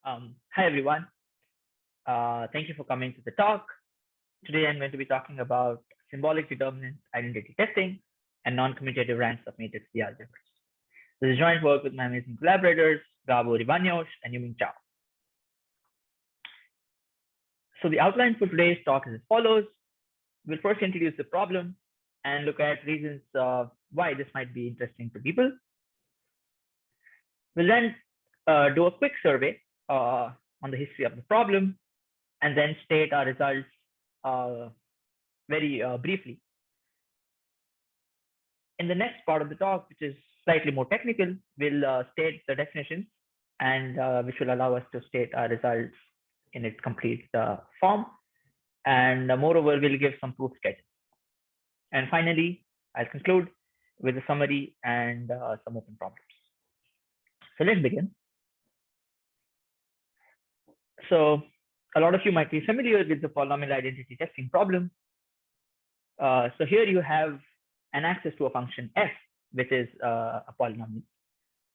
Hi, everyone. Thank you for coming to the talk. Today, I'm going to be talking about symbolic determinant identity testing and non-commutative ranks of matrix C algebras. This is joint work with my amazing collaborators, Gábor, Ivanyos, and Youming Qiao. So the outline for today's talk is as follows. We'll first introduce the problem and look at reasons why this might be interesting to people. We'll then do a quick survey on the history of the problem, and then state our results very briefly. In the next part of the talk, which is slightly more technical, we'll state the definitions, and which will allow us to state our results in its complete form. And moreover, we'll give some proof sketches. And finally, I'll conclude with a summary and some open problems. So let's begin. So a lot of you might be familiar with the polynomial identity testing problem. So here you have an access to a function f, which is a polynomial.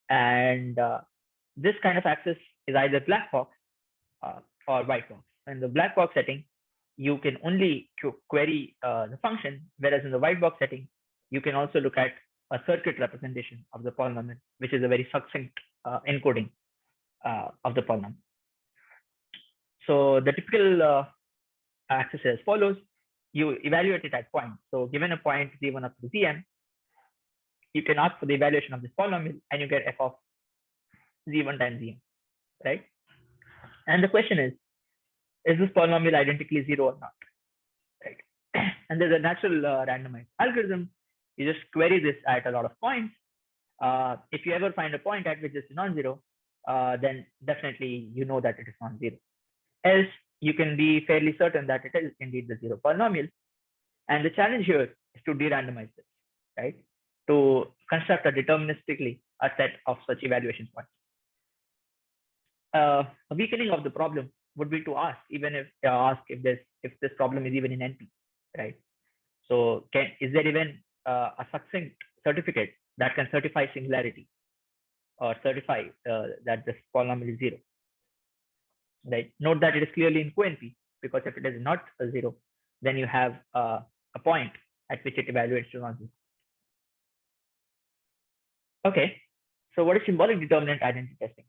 And this kind of access is either black box or white box. In the black box setting, you can only query the function, whereas in the white box setting, you can also look at a circuit representation of the polynomial, which is a very succinct encoding of the polynomial. So the typical access is as follows. You evaluate it at points. So given a point z1 up to zn, you can ask for the evaluation of this polynomial, and you get f of z1 times zn, right? And the question is this polynomial identically zero or not, right? And there's a natural randomized algorithm. You just query this at a lot of points. If you ever find a point at which it's non-zero, then definitely you know that it is non-zero. Else, you can be fairly certain that it is indeed the zero polynomial. And the challenge here is to de-randomize this, right? To construct a deterministically a set of such evaluation points. A weakening of the problem would be to ask, even if this problem is even in NP, right? So is there even a succinct certificate that can certify singularity or certify that this polynomial is zero? Right. Note that it is clearly in co-NP, because if it is not a zero, then you have a point at which it evaluates to non-zero. Okay, so what is symbolic determinant identity testing?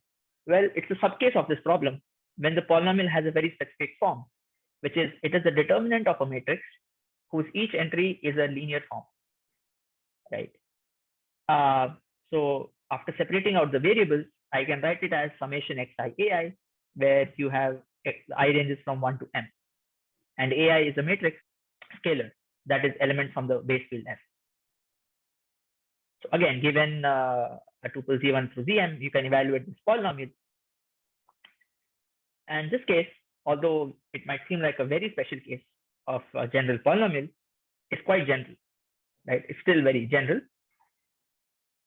Well, it's a subcase of this problem when the polynomial has a very specific form, which is it is the determinant of a matrix whose each entry is a linear form, right? So after separating out the variables, I can write it as summation xi ai, where you have I ranges from 1 to m, and ai is a matrix scalar that is element from the base field f. So again, given a tuple z1 through zm, you can evaluate this polynomial. And this case, although it might seem like a very special case of a general polynomial, it's quite general, right? It's still very general.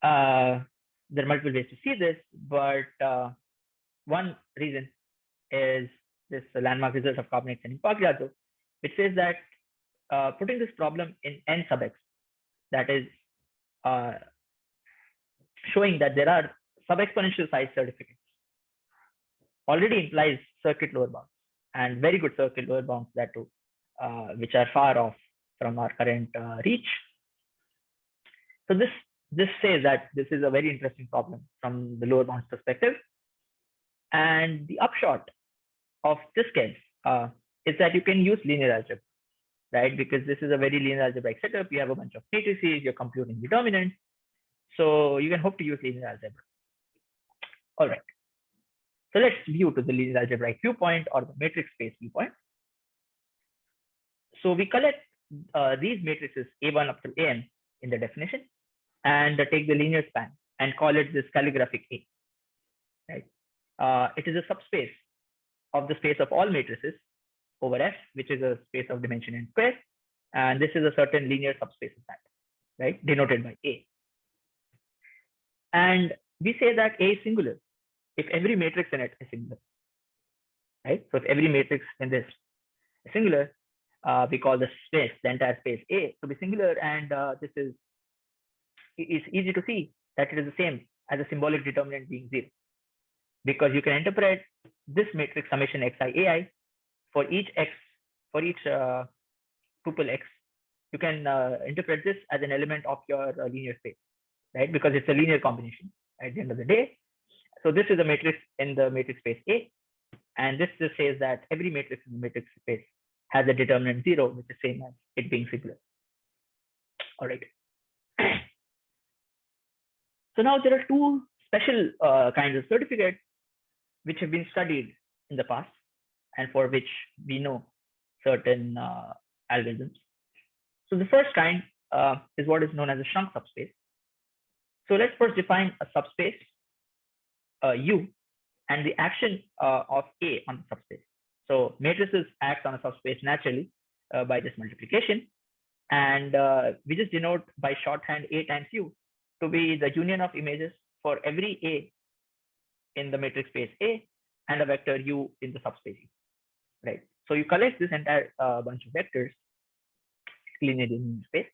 There are multiple ways to see this, but one reason is this landmark result of Carbonates and Impagliazzo, which says that putting this problem in n sub x, that is showing that there are sub-exponential size certificates, already implies circuit lower bounds, and very good circuit lower bounds that too, which are far off from our current reach. So this says that this is a very interesting problem from the lower bounds perspective. And the upshot of this case is that you can use linear algebra, right? Because this is a very linear algebraic setup. You have a bunch of matrices, you're computing determinants. So you can hope to use linear algebra. All right. So let's view to the linear algebraic viewpoint or the matrix space viewpoint. So we collect these matrices A1 up to An in the definition and take the linear span and call it this calligraphic A, right? It is a subspace of the space of all matrices over F, which is a space of dimension n square. And this is a certain linear subspace of that, right? Denoted by A. And we say that A is singular if every matrix in it is singular, right? So if every matrix in this is singular, we call the space, the entire space A, to be singular. And this is easy to see that it is the same as a symbolic determinant being zero, because you can interpret this matrix summation xi ai for each x, for each tuple x, you can interpret this as an element of your linear space, right? Because it's a linear combination at the end of the day. So this is a matrix in the matrix space A, and this just says that every matrix in the matrix space has a determinant 0, which is same as it being singular. All right. So now there are two special kinds of certificates which have been studied in the past and for which we know certain algorithms. So the first kind is what is known as a shrunk subspace. So let's first define a subspace U and the action of A on the subspace. So matrices act on a subspace naturally by this multiplication, and we just denote by shorthand A times U to be the union of images for every A in the matrix space A and a vector U in the subspace U, right? So you collect this entire bunch of vectors linearly in space,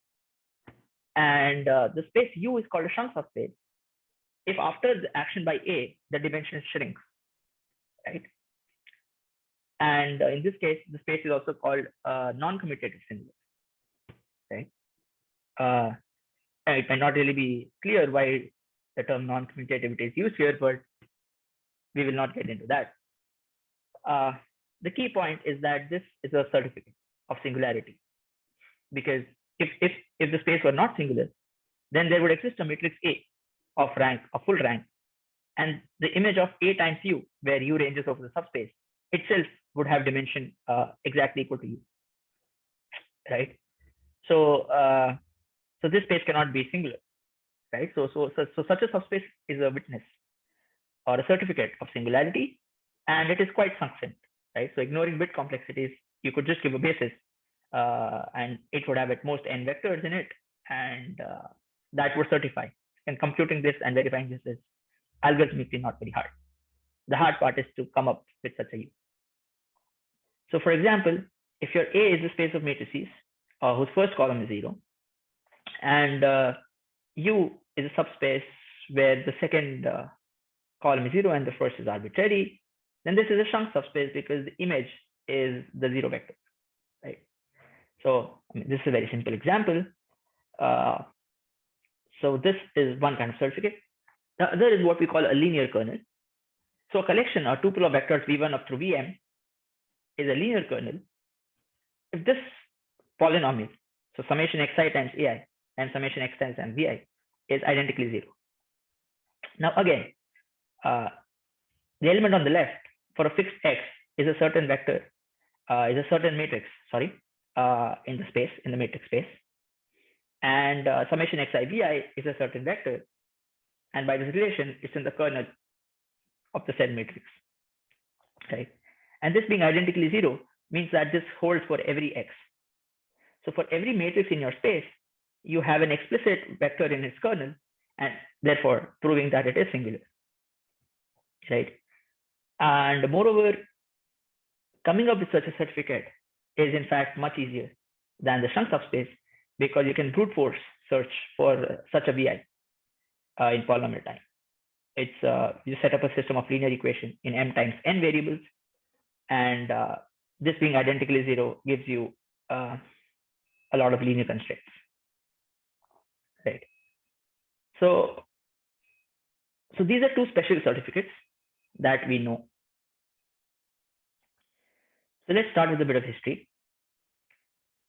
and the space U is called a shrunk subspace if after the action by A, the dimension shrinks, right? And in this case, the space is also called non-commutative singular, right? It might not really be clear why the term non-commutativity is used here, but we will not get into that. The key point is that this is a certificate of singularity, because if the space were not singular, then there would exist a matrix A of rank, of full rank, and the image of A times U, where U ranges over the subspace, itself would have dimension exactly equal to U, right? So so this space cannot be singular, right? So such a subspace is a witness or a certificate of singularity, and it is quite succinct, right? So ignoring bit complexities, you could just give a basis, and it would have at most n vectors in it, and that would certify. And computing this and verifying this is algorithmically not very hard. The hard part is to come up with such a U. So for example, if your A is the space of matrices whose first column is 0, and U is a subspace where the second column is 0 and the first is arbitrary, then this is a shrunk subspace because the image is the 0 vector, right? So I mean, this is a very simple example. So this is one kind of certificate. The other is what we call a linear kernel. So a collection or tuple of vectors v1 up through vm is a linear kernel if this polynomial, so summation xi times ai and summation x times vi, is identically 0. Now again, the element on the left for a fixed x is a certain vector, is a certain matrix, sorry, in the space, in the matrix space. And summation xi vi is a certain vector, and by this relation, it's in the kernel of the said matrix, right? And this being identically 0 means that this holds for every x. So for every matrix in your space, you have an explicit vector in its kernel, and therefore proving that it is singular, right? And moreover, coming up with such a certificate is in fact much easier than the shrunk subspace, because you can brute force search for such a vi in polynomial time. It's you set up a system of linear equation in m times n variables, and this being identically 0 gives you a lot of linear constraints, right? So these are two special certificates that we know. So let's start with a bit of history.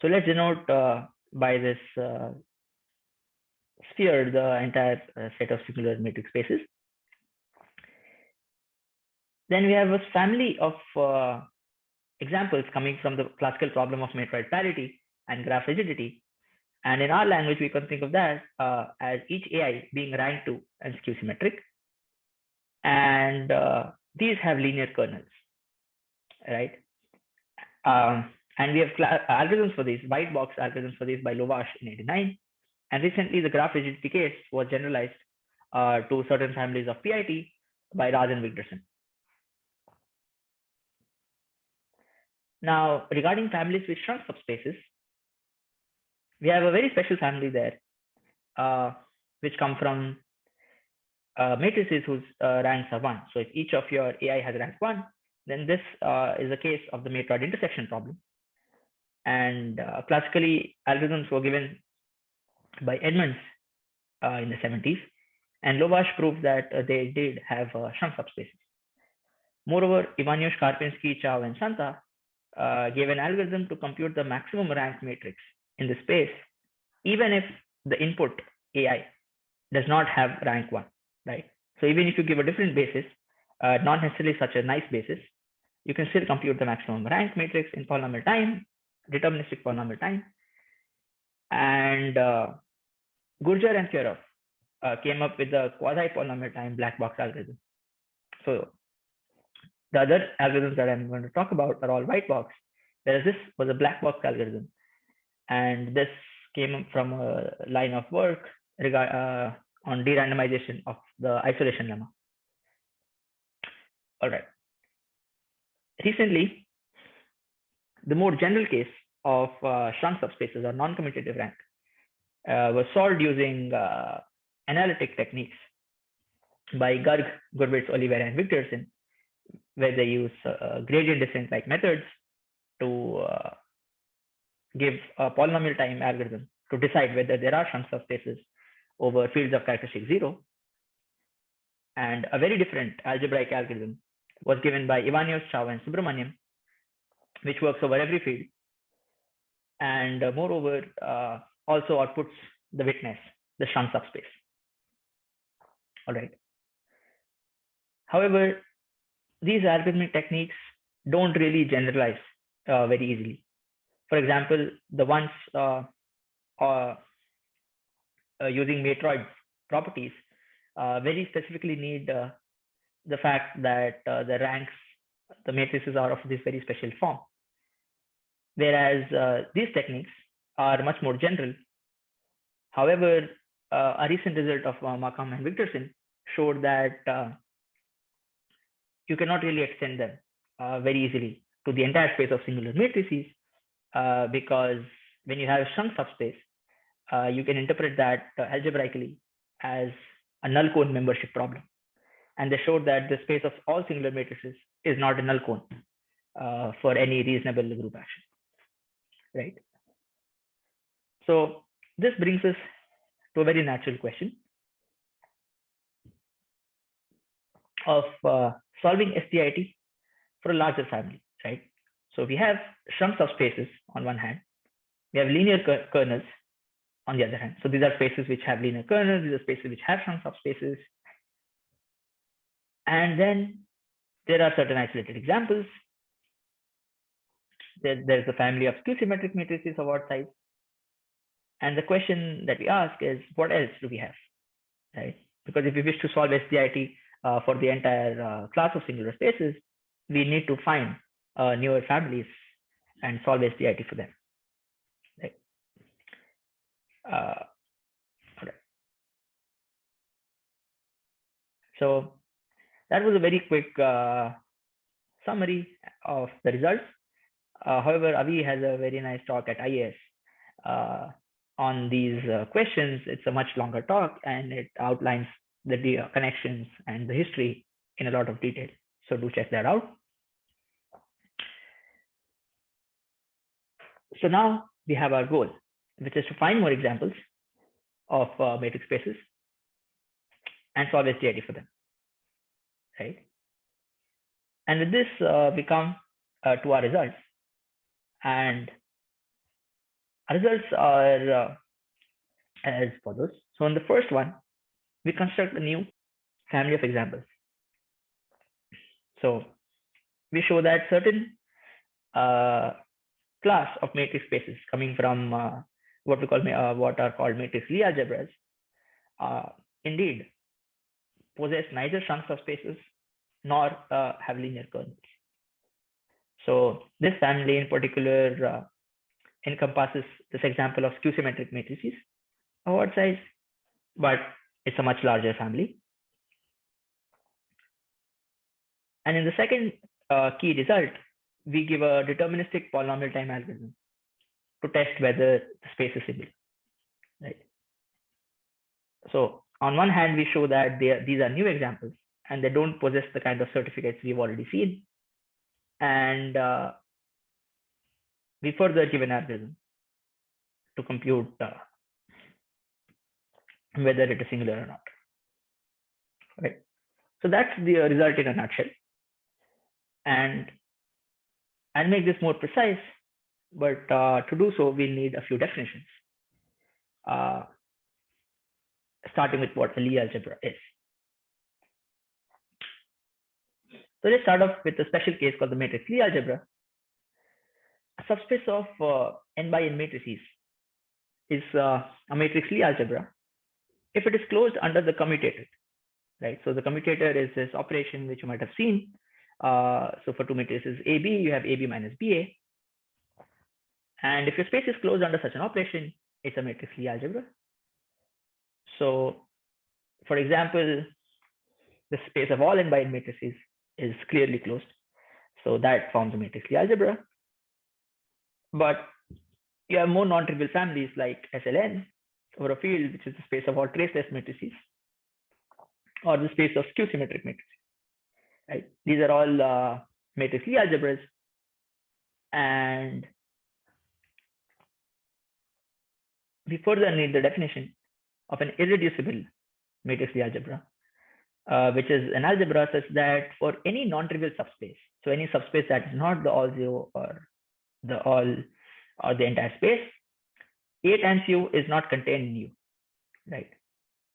So let's denote by this sphere the entire set of singular matrix spaces. Then we have a family of examples coming from the classical problem of matroid parity and graph rigidity. And in our language, we can think of that as each AI being rank 2 and skew symmetric. And these have linear kernels, right? And we have algorithms for these, white box algorithms for these by Lovász in '89. And recently, the graph rigidity case was generalized to certain families of PIT by Raz and Wigderson. Now, regarding families with shrunk subspaces, we have a very special family there, which come from matrices whose ranks are 1. So if each of your AI has rank 1, then this is a case of the matroid intersection problem. And classically, algorithms were given by Edmonds in the 70s, and Lovász proved that they did have shrunk subspaces. Moreover, Ivanyos, Karpinski, Qiao, and Santa gave an algorithm to compute the maximum rank matrix in the space, even if the input AI does not have rank 1, right? So even if you give a different basis, not necessarily such a nice basis, you can still compute the maximum rank matrix in polynomial time, deterministic polynomial time. And Gurjar and Kirov came up with the quasi-polynomial time black box algorithm. So the other algorithms that I'm going to talk about are all white box, whereas this was a black box algorithm. And this came from a line of work on de-randomization of the isolation lemma. All right. Recently, the more general case of shrunk subspaces or non-commutative rank was solved using analytic techniques by Garg, Gurwitz, Oliveira, and Victorson, where they use gradient descent-like methods to give a polynomial time algorithm to decide whether there are shrunk subspaces over fields of characteristic 0. And a very different algebraic algorithm was given by Ivanyos, Qiao, and Subramaniam, which works over every field. And moreover, also outputs the witness, the shrunk subspace. All right. However, these algorithmic techniques don't really generalize very easily. For example, the ones using matroid properties very specifically need the fact that the ranks, the matrices are of this very special form. Whereas these techniques are much more general. However, a recent result of Markham and Victorson showed that you cannot really extend them very easily to the entire space of singular matrices, because when you have a shrunk subspace, you can interpret that algebraically as a null cone membership problem. And they showed that the space of all singular matrices is not a null cone for any reasonable group action, right? So this brings us to a very natural question of solving SDIT for a larger family, right? So we have shrunk subspaces on one hand, we have linear kernels on the other hand. So these are spaces which have linear kernels, these are spaces which have shrunk subspaces. And then there are certain isolated examples. There's a family of skew symmetric matrices of odd size. And the question that we ask is, what else do we have, right? Because if we wish to solve SDIT for the entire class of singular spaces, we need to find newer families and solve SDIT for them, right? Okay. So that was a very quick summary of the results. However, Avi has a very nice talk at IAS on these questions. It's a much longer talk and it outlines the connections and the history in a lot of detail. So do check that out. So now we have our goal, which is to find more examples of matrix spaces and solve SDIT for them, right? And with this, we come to our results. And our results are as follows. So in the first one, we construct a new family of examples. So we show that certain class of matrix spaces coming from what we call what are called matrix Lie algebras indeed possess neither shrunk subspaces nor have linear kernels. So this family in particular encompasses this example of skew symmetric matrices of odd size, but it's a much larger family. And in the second key result, we give a deterministic polynomial time algorithm to test whether the space is similar, right? So on one hand, we show that these are new examples and they don't possess the kind of certificates we've already seen. And we further give an algorithm to compute whether it is singular or not. Right. So that's the result in a nutshell. And I'll make this more precise, but to do so, we'll need a few definitions, starting with what a Lie algebra is. So let's start off with a special case called the matrix Lie algebra. A subspace of n by n matrices is a matrix Lie algebra if it is closed under the commutative, right? So the commutator is this operation which you might have seen. So for two matrices AB, you have AB minus BA. And if your space is closed under such an operation, it's a matrix Lie algebra. So for example, the space of all n by n matrices is clearly closed. So that forms a matrix Lie algebra. But you have more non-trivial families like SLN over a field, which is the space of all traceless matrices, or the space of skew symmetric matrices. Right? These are all matrix Lie algebras. And we further need the definition of an irreducible matrix Lie algebra, which is an algebra such that for any non-trivial subspace, so any subspace that is not the all zero or the all or the entire space, A times U is not contained in U, right?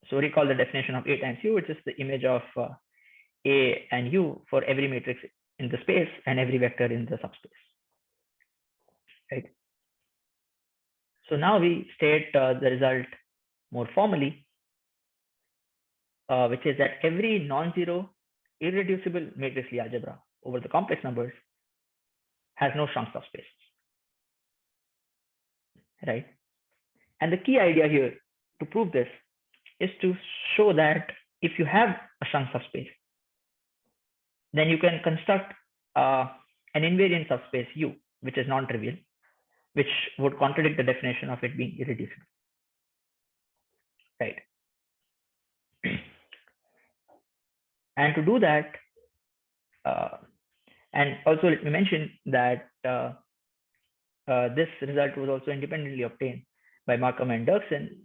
So recall the definition of A times U, which is the image of A and U for every matrix in the space and every vector in the subspace, right? So now we state the result more formally, which is that every non-zero irreducible matrix Lie algebra over the complex numbers has no shrunk subspace, right? And the key idea here to prove this is to show that if you have a shrunk subspace, then you can construct an invariant subspace U, which is non-trivial, which would contradict the definition of it being irreducible, right? And to do that, and also let me mention that this result was also independently obtained by Markham and Dirksen,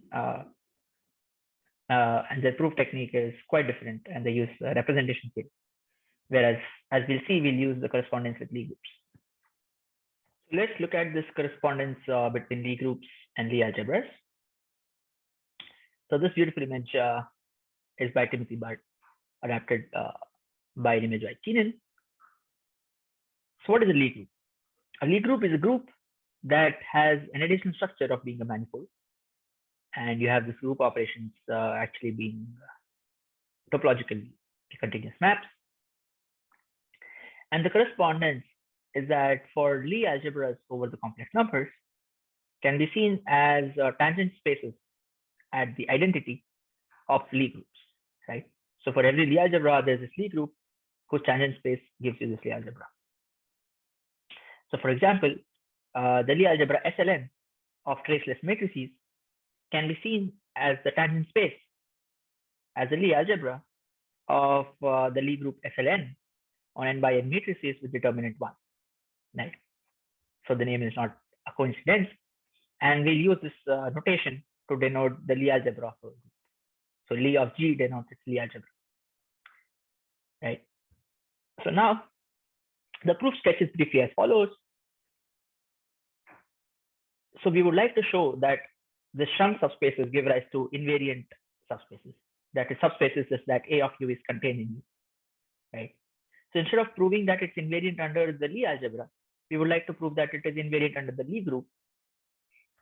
and their proof technique is quite different, and they use representation theory, whereas as we'll see, we'll use the correspondence with Lie groups. So let's look at this correspondence between Lie groups and Lie algebras. So this beautiful image is by Timothy Budd, adapted by an image by Keenan. So what is a Lie group? A Lie group is a group that has an additional structure of being a manifold, and you have this group operations actually being topologically continuous maps. And the correspondence is that for Lie algebras over the complex numbers can be seen as tangent spaces at the identity of Lie groups, right? So for every Lie algebra, there's this Lie group whose tangent space gives you this Lie algebra. So for example, the Lie algebra SLN of traceless matrices can be seen as the tangent space as a Lie algebra of the Lie group SLN on n by n matrices with determinant 1, right? So the name is not a coincidence, and we'll use this notation to denote the Lie algebra of a group. So Lie of G denotes its Lie algebra, right? So now the proof sketch is briefly as follows. So we would like to show that the shrunk subspaces give rise to invariant subspaces, that is subspaces such that A of U is contained in U, right? So instead of proving that it's invariant under the Lie algebra, we would like to prove that it is invariant under the Lie group.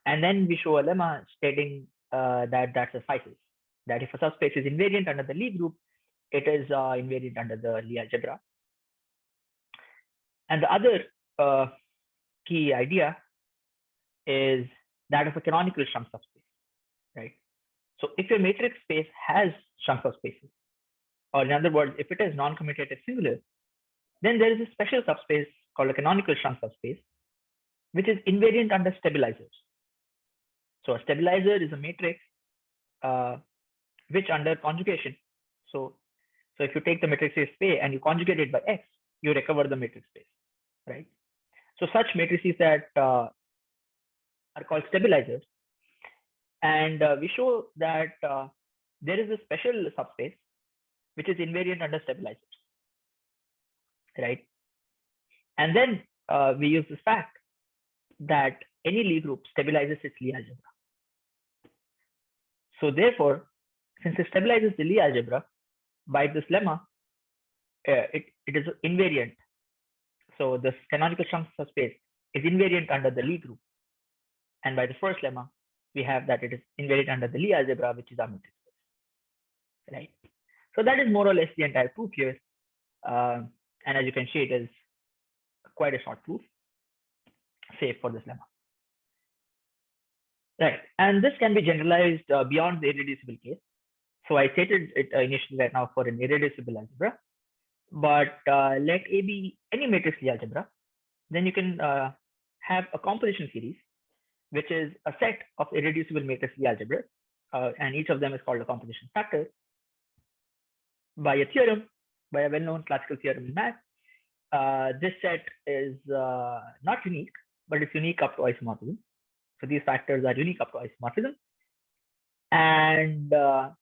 And then we show a lemma stating that suffices, that if a subspace is invariant under the Lie group, it is invariant under the Lie algebra. And the other key idea is that of a canonical shrunk subspace, right? So if your matrix space has shrunk subspaces, or in other words, if it is non-commutative singular, then there is a special subspace called a canonical shrunk subspace, which is invariant under stabilizers. So a stabilizer is a matrix which under conjugation, so if you take the matrix space A and you conjugate it by X, you recover the matrix space. right? So such matrices that are called stabilizers, and we show that there is a special subspace which is invariant under stabilizers, right? And then we use this fact that any Lie group stabilizes its Lie algebra. So therefore, since it stabilizes the Lie algebra, by this lemma, it is invariant. So the canonical trunk subspace is invariant under the Lie group. And by the first lemma, we have that it is invariant under the Lie algebra, which is our matrix space, right? So that is more or less the entire proof here. And as you can see, it is quite a short proof, save for this lemma. Right, and this can be generalized beyond the irreducible case. So I stated it initially right now for an irreducible algebra, but let A be any matrix Lie algebra, then you can have a composition series, which is a set of irreducible matrix Lie algebras, and each of them is called a composition factor by a theorem, by a well-known classical theorem in math. This set is not unique, but it's unique up to isomorphism. So these factors are unique up to isomorphism. And the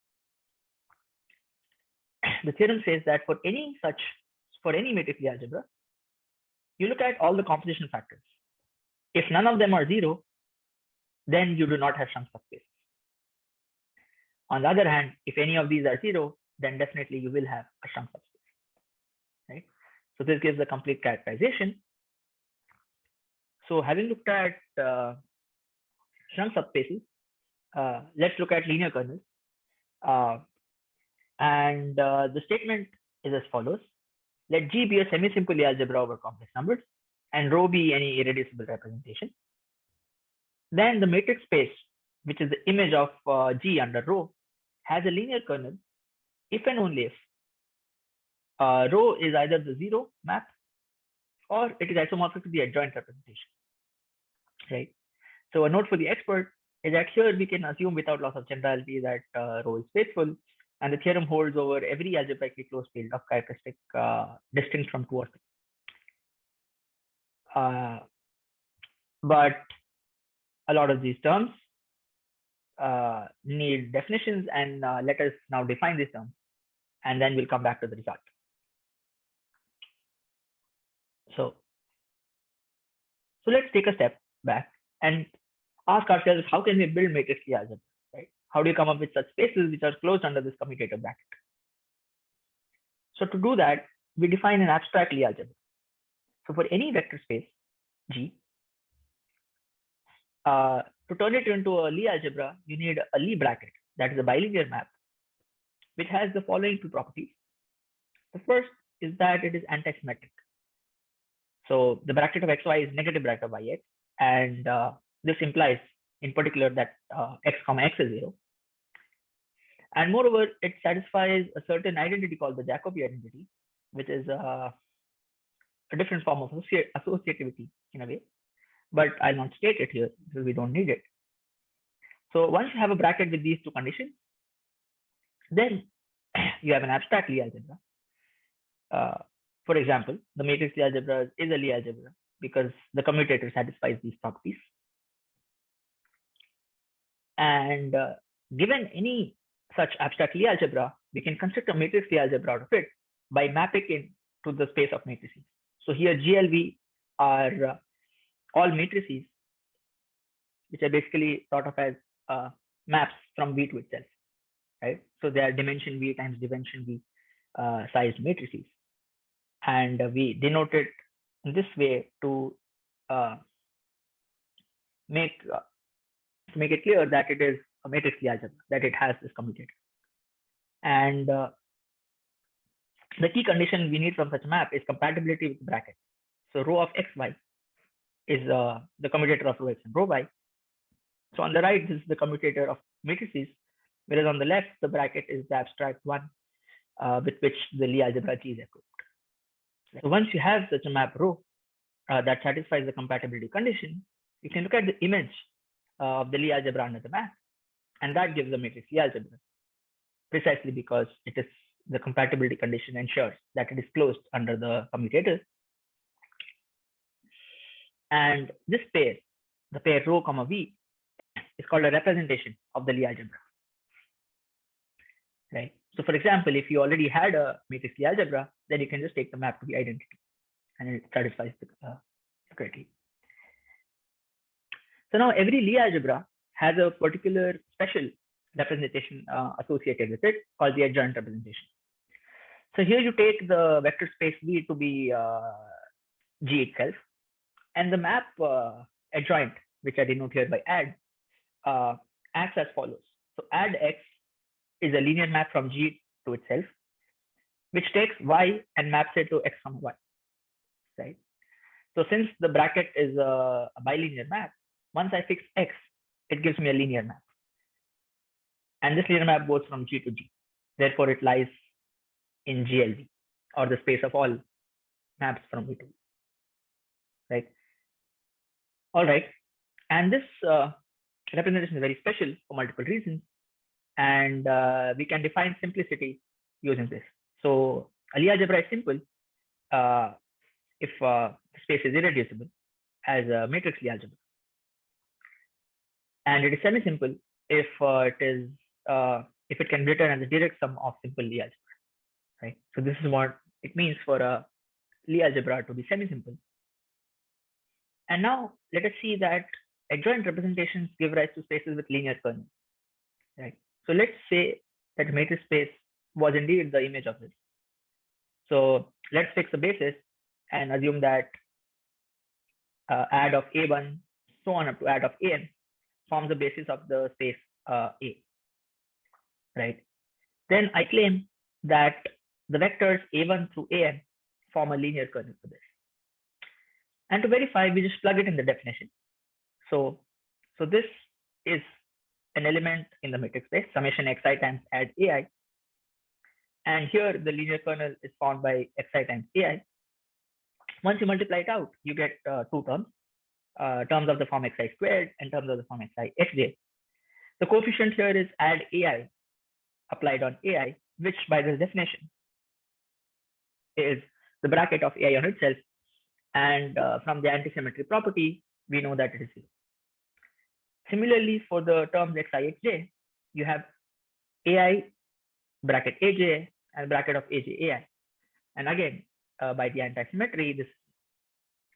theorem says that for any matrix Lie algebra, you look at all the composition factors. If none of them are 0, then you do not have shrunk subspace. On the other hand, if any of these are 0, then definitely you will have a shrunk subspace, right? So this gives a complete characterization. So having looked at shrunk subspaces, let's look at linear kernels. And the statement is as follows. Let G be a semi-simple Lie algebra over complex numbers, and rho be any irreducible representation. Then the matrix space, which is the image of G under rho, has a linear kernel if and only if rho is either the 0 map or it is isomorphic to the adjoint representation, right? So a note for the expert is that here we can assume without loss of generality that rho is faithful, and the theorem holds over every algebraically closed field of characteristic distinct from 2 or 3. But a lot of these terms need definitions, and let us now define these terms, and then we'll come back to the result. So let's take a step back and ask ourselves, how can we build matrix Lie algebra, right? How do you come up with such spaces which are closed under this commutative bracket? So to do that, we define an abstract Lie algebra. So for any vector space G, to turn it into a Lie algebra, you need a Lie bracket, that is a bilinear map, which has the following 2 properties. The first is that it is antisymmetric. So the bracket of xy is negative bracket of yx, and this implies in particular that x comma x is 0. And moreover, it satisfies a certain identity called the Jacobi identity, which is a different form of associativity in a way, but I'll not state it here because we don't need it. So once you have a bracket with these 2 conditions, then you have an abstract Lie algebra. For example, the matrix Lie algebra is a Lie algebra because the commutator satisfies these properties. And given any such abstract Lie algebra, we can construct a matrix Lie algebra out of it by mapping it to the space of matrices. So here GLV are all matrices, which are basically thought of as maps from V to itself, right? So they are dimension V times dimension V sized matrices. And we denote it in this way to make it clear that it is a matrix Lie algebra, that it has this commutator. And the key condition we need from such a map is compatibility with the bracket. So rho of xy is the commutator of rho x and rho y. So on the right, this is the commutator of matrices, whereas on the left, the bracket is the abstract one with which the Lie algebra G is equipped. So once you have such a map rho that satisfies the compatibility condition, you can look at the image of the Lie algebra under the map, and that gives the matrix Lie algebra, precisely because it is the compatibility condition ensures that it is closed under the commutator. And this pair, the pair rho comma v, is called a representation of the Lie algebra. Right. So for example, if you already had a matrix Lie algebra, then you can just take the map to the identity and it satisfies the criteria. So now every Lie algebra has a particular special representation associated with it called the adjoint representation. So here you take the vector space V to be G itself, and the map adjoint, which I denote here by add, acts as follows. So add X is a linear map from G to itself, which takes Y and maps it to X comma Y, right? So since the bracket is a bilinear map, once I fix X, it gives me a linear map. And this linear map goes from G to G. Therefore, it lies in GLV, or the space of all maps from V to V, right? All right. And this representation is very special for multiple reasons. And we can define simplicity using this. So a Lie algebra is simple if space is irreducible as a matrix Lie algebra. And it is semi-simple if it can be written as a direct sum of simple Lie algebra. Right. So this is what it means for a Lie algebra to be semi-simple. And now let us see that adjoint representations give rise to spaces with linear kernels. Right. So let's say that matrix space was indeed the image of this. So let's fix a basis and assume that add of A1 so on up to add of AN forms the basis of the space A. Right. Then I claim that the vectors A1 through AN form a linear kernel for this. And to verify, we just plug it in the definition. So this is an element in the matrix space, summation xi times add ai. And here the linear kernel is formed by xi times ai. Once you multiply it out, you get two terms, terms of the form xi squared and terms of the form xi xj. The coefficient here is add ai applied on ai, which by this definition is the bracket of ai on itself. And from the anti-symmetry property, we know that it is 0. Similarly, for the terms xi xj, you have ai bracket aj and bracket of aj ai. And again, by the anti-symmetry, this,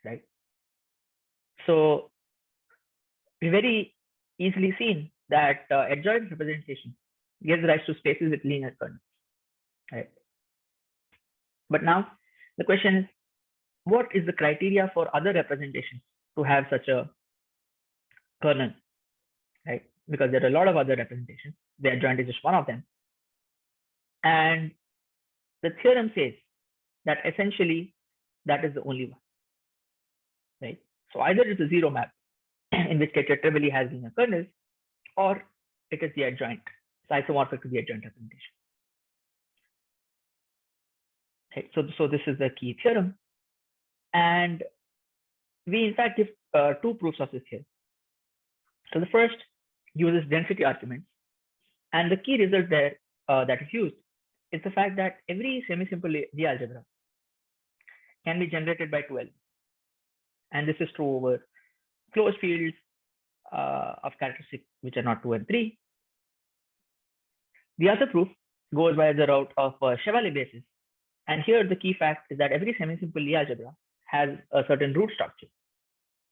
right? So we very easily seen that adjoint representation gives rise to spaces with linear kernels, right? But now the question is, what is the criteria for other representations to have such a kernel, right? Because there are a lot of other representations. The adjoint is just one of them. And the theorem says that essentially that is the only one, right? So either it's a zero map, in which case it trivially has linear kernels, or it is the adjoint. It's isomorphic to the adjoint representation. Okay, so this is the key theorem. And we in fact give two proofs of this here. So the first uses density arguments. And the key result there that is used is the fact that every semi-simple Lie algebra can be generated by 2 elements. And this is true over closed fields of characteristics which are not 2 and 3. The other proof goes by the route of cheval basis. And here the key fact is that every semi-simple Lie algebra has a certain root structure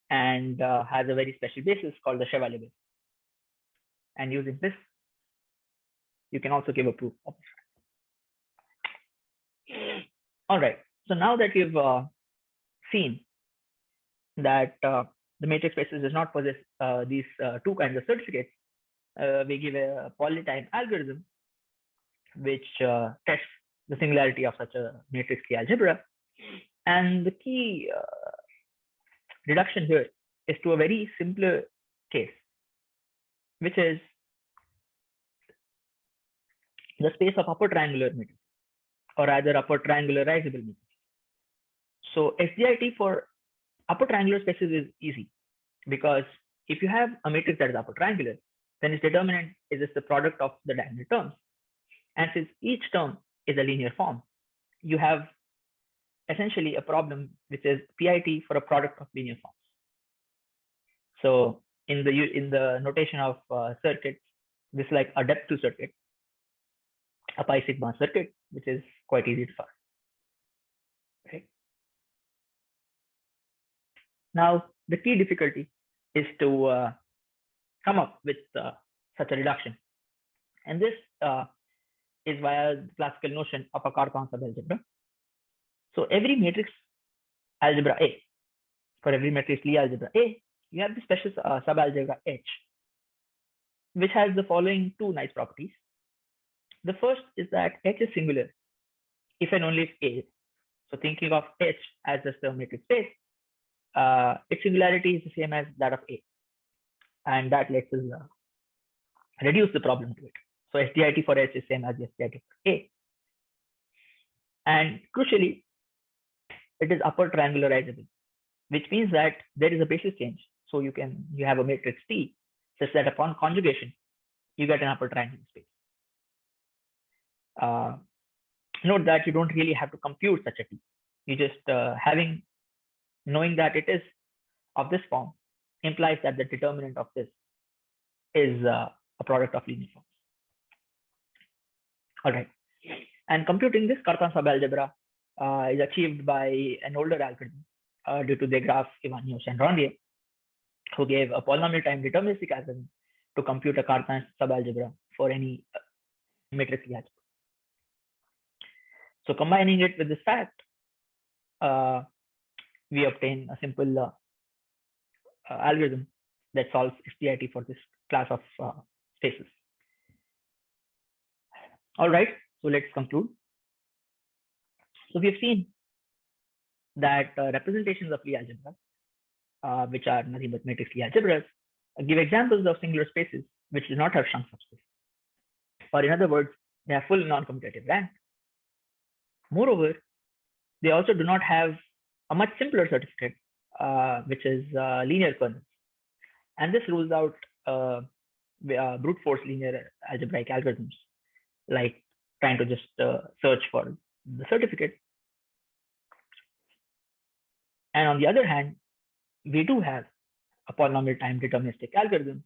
and has a very special basis called the cheval basis. And using this, you can also give a proof of this. All right. So now that you've seen that the matrix spaces does not possess these two kinds of certificates, we give a polytime algorithm which tests the singularity of such a matrix Lie algebra. And the key reduction here is to a very simpler case, which is the space of upper triangular matrices, or rather upper triangularizable matrices. So SDIT for upper triangular spaces is easy, because if you have a matrix that is upper triangular, then its determinant is just the product of the diagonal terms. And since each term is a linear form, you have essentially a problem which is PIT for a product of linear forms. So in the notation of circuits, this is like a depth to circuit, a pi sigma circuit, which is quite easy to solve. Okay. Now the key difficulty is to come up with such a reduction, and this is via the classical notion of a Cartan subalgebra. So every matrix algebra A, for every matrix Lie algebra A, you have the special subalgebra H, which has the following two nice properties. The first is that H is singular if and only if A. So thinking of H as just a matrix space, its singularity is the same as that of A, and that lets us reduce the problem to it. So SDIT for H is same as SDIT for A. And crucially, it is upper triangularizable, which means that there is a basis change. So you have a matrix T such that upon conjugation, you get an upper triangular space. Note that you don't really have to compute such a T. You just knowing that it is of this form implies that the determinant of this is a product of linear forms. All right. And computing this Cartan subalgebra is achieved by an older algorithm due to the graph Ivanyos and Loránd, who gave a polynomial time deterministic algorithm to compute a Cartan subalgebra for any matrix algebra. So combining it with this fact, we obtain a simple algorithm that solves SDIT for this class of spaces. All right, so let's conclude. So we have seen that representations of Lie algebra, which are nothing but matrix Lie algebras, give examples of singular spaces which do not have shrunk subspace. Or in other words, they have full non-commutative rank. Moreover, they also do not have a much simpler certificate, which is linear kernels. And this rules out brute force linear algebraic algorithms, like trying to just search for the certificate. And on the other hand, we do have a polynomial time deterministic algorithm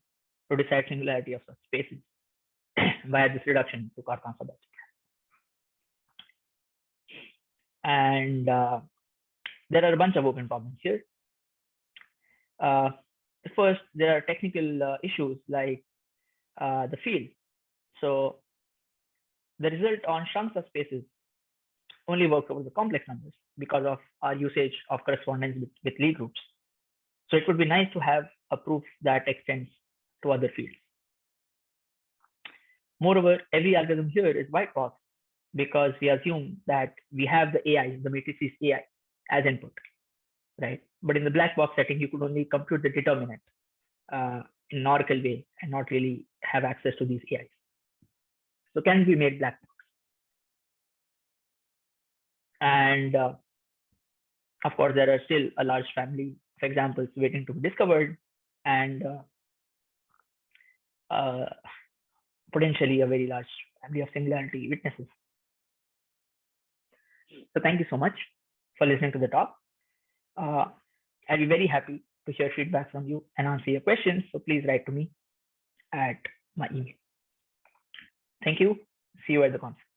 to decide singularity of such spaces via this reduction to Cartan subalgebra. And there are a bunch of open problems here. First, there are technical issues like the field. So the result on shrunk subspaces only works over the complex numbers because of our usage of correspondence with Lie groups. So it would be nice to have a proof that extends to other fields. Moreover, every algorithm here is white box because we assume that we have the AI, the matrices AI as input, right? But in the black box setting, you could only compute the determinant in an oracle way and not really have access to these AIs. So can be made black box. And of course, there are still a large family of examples waiting to be discovered, and potentially a very large family of singularity witnesses. So thank you so much for listening to the talk. I'll be very happy to hear feedback from you and answer your questions. So please write to me at my email. Thank you. See you at the conference.